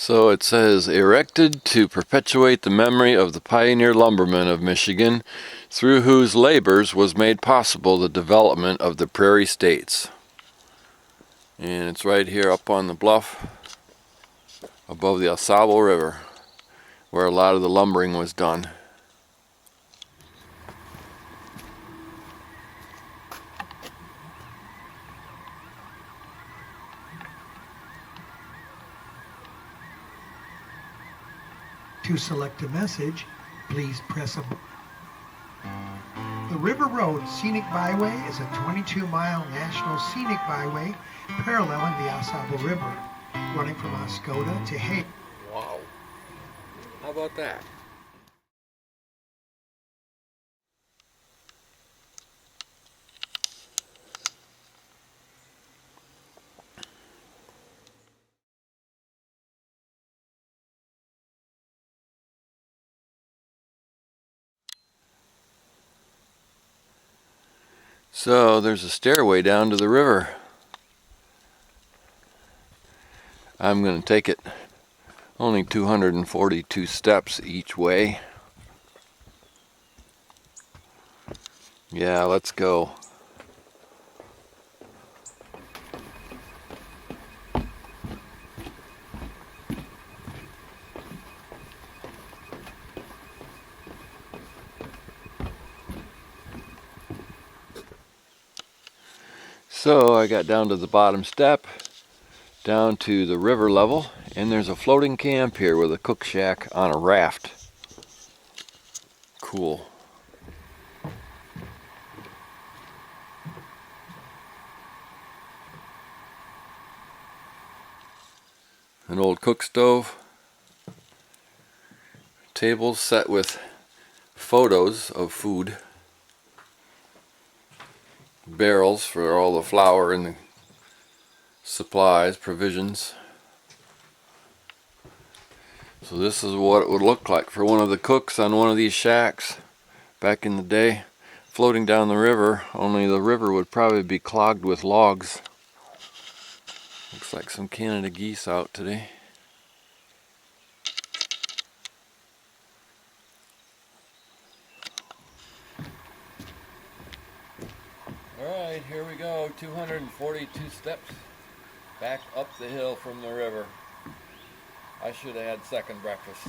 So it says, erected to perpetuate the memory of the pioneer lumbermen of Michigan, through whose labors was made possible the development of the prairie states. And it's right here up on the bluff above the Oscoda River, where a lot of the lumbering was done. To select a message, please press a button. The River Road Scenic Byway is a 22-mile national scenic byway paralleling the Oscoda River, running from Oscoda to Hay. Wow. How about that? So there's a stairway down to the river. I'm going to take it only 242 steps each way. Yeah, let's go. So I got down to the bottom step, down to the river level, and there's a floating camp here with a cook shack on a raft. Cool. An old cook stove, tables set with photos of food, barrels for all the flour and the supplies, provisions. So this is what it would look like for one of the cooks on one of these shacks back in the day, floating down the river, only the river would probably be clogged with logs. Looks like some Canada geese out today. Alright, here we go, 242 steps back up the hill from the river. I should have had second breakfast.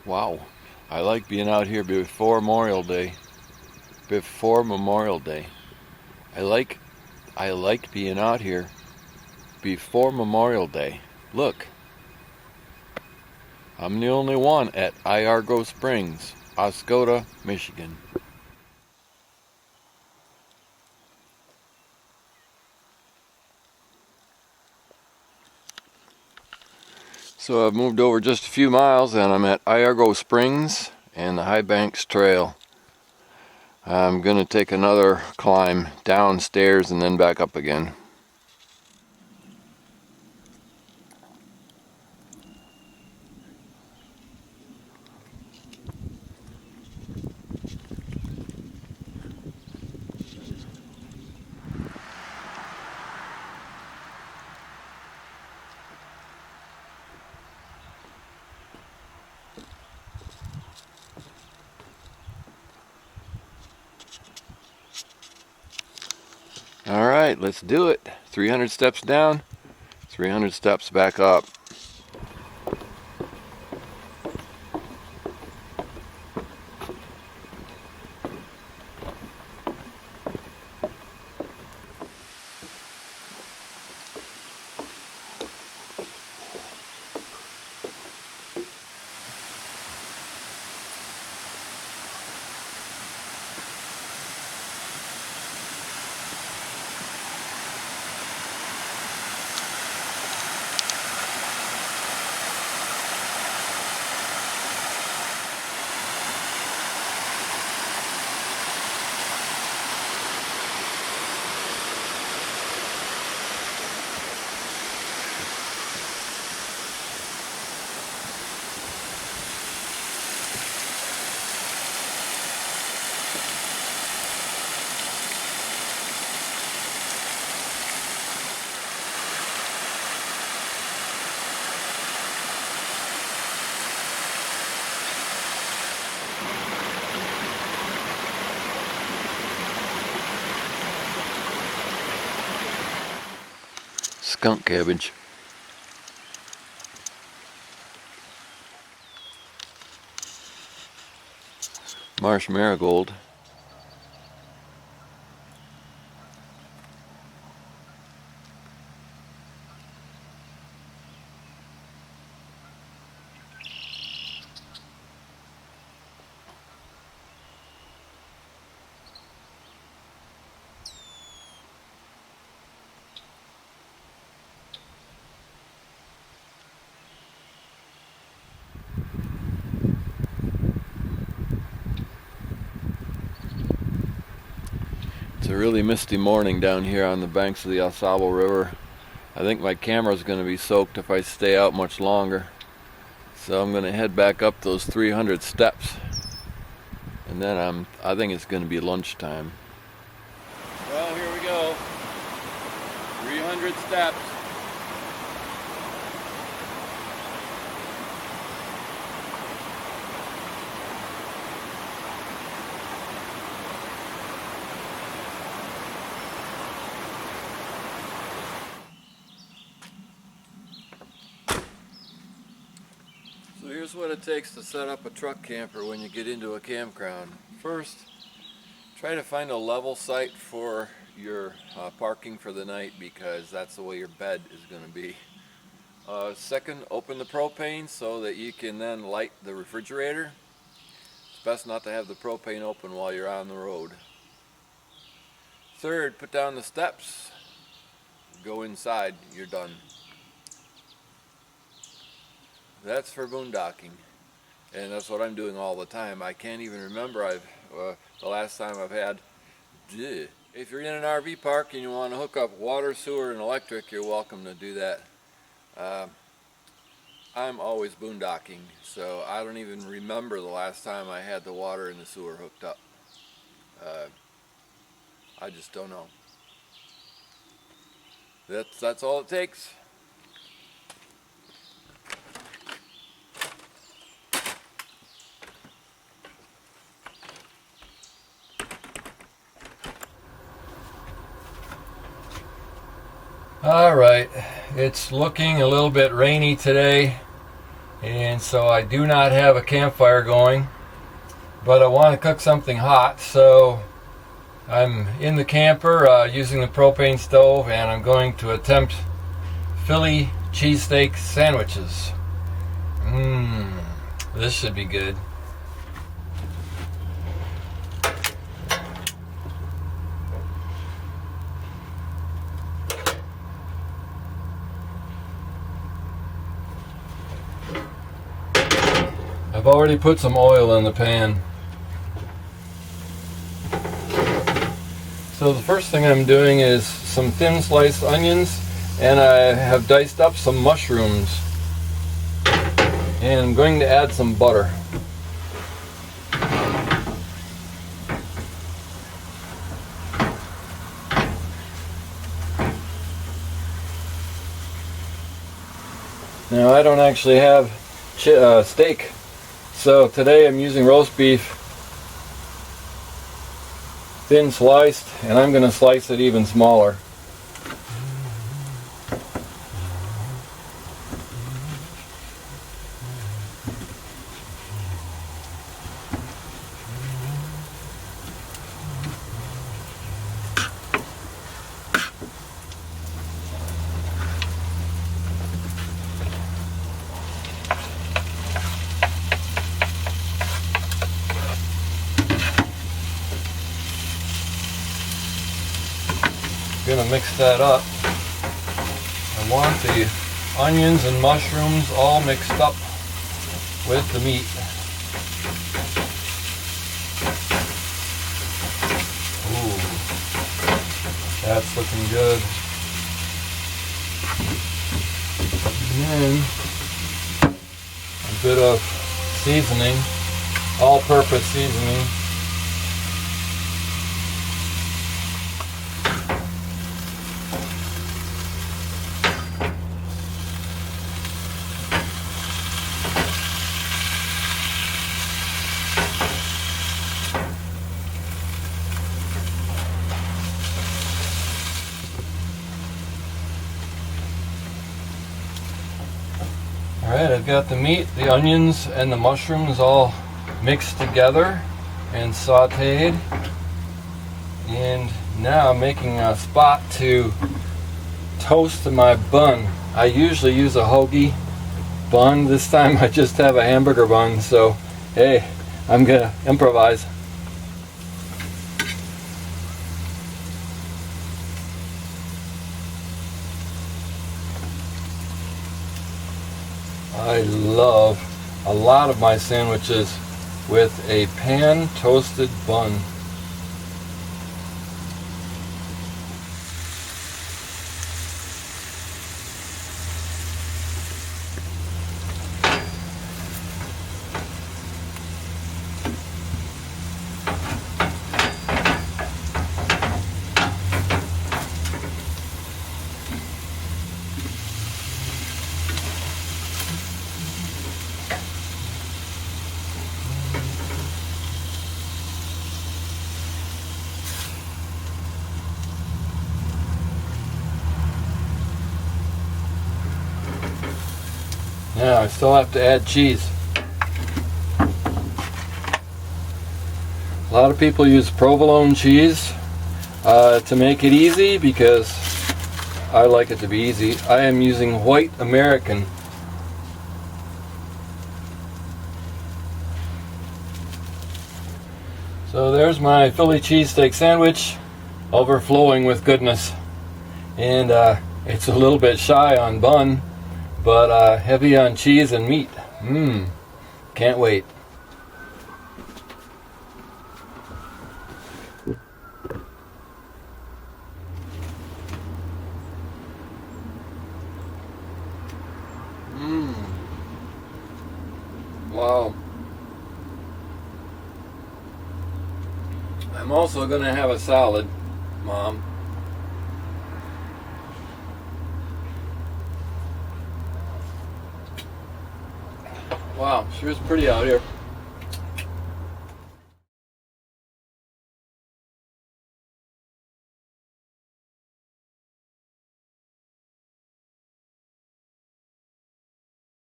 Wow, I like being out here before Memorial Day. I like being out here before Memorial Day. Look, I'm the only one at Iargo Springs, Oscoda, Michigan. So I've moved over just a few miles and I'm at Iargo Springs and the High Banks Trail. I'm going to take another climb downstairs and then back up again. Alright, let's do it. 300 steps down, 300 steps back up. skunk cabbage. Marsh marigold. It's a really misty morning down here on the banks of the Oscoda River. I think my camera's going to be soaked if I stay out much longer. So I'm going to head back up those 300 steps. And then I think it's going to be lunchtime. Well, here we go. 300 steps. So here's what it takes to set up a truck camper when you get into a campground. First, try to find a level site for your parking for the night, because that's the way your bed is going to be. Second, open the propane so that you can then light the refrigerator. It's best not to have the propane open while you're on the road. Third, put down the steps. Go inside, you're done. That's for boondocking, and that's what I'm doing all the time. I can't even remember the last time I've had. If you're in an RV park and you want to hook up water, sewer, and electric, you're welcome to do that. I'm always boondocking, so I don't even remember the last time I had the water and the sewer hooked up. I just don't know. That's all it takes. Alright, it's looking a little bit rainy today, and so I do not have a campfire going, but I want to cook something hot, so I'm in the camper using the propane stove, and I'm going to attempt Philly Cheesesteak Sandwiches. This should be good. I've already put some oil in the pan. So the first thing I'm doing is some thin sliced onions, and I have diced up some mushrooms. And I'm going to add some butter. Now I don't actually have steak. So today I'm using roast beef, thin sliced, and I'm going to slice it even smaller. Gonna mix that up. I want the onions and mushrooms all mixed up with the meat. Ooh, that's looking good. And then a bit of seasoning, all-purpose seasoning. I've got the meat, the onions, and the mushrooms all mixed together and sauteed. And now I'm making a spot to toast my bun. I usually use a hoagie bun. This time I just have a hamburger bun, so hey, I'm gonna improvise. I love a lot of my sandwiches with a pan toasted bun. Now I still have to add cheese. A lot of people use provolone cheese to make it easy because I like it to be easy. I am using white American. So there's my Philly cheesesteak sandwich, overflowing with goodness. And it's a little bit shy on bun, but heavy on cheese and meat. Can't wait. Wow. I'm also going to have a salad, Mom. Wow, sure is pretty out here.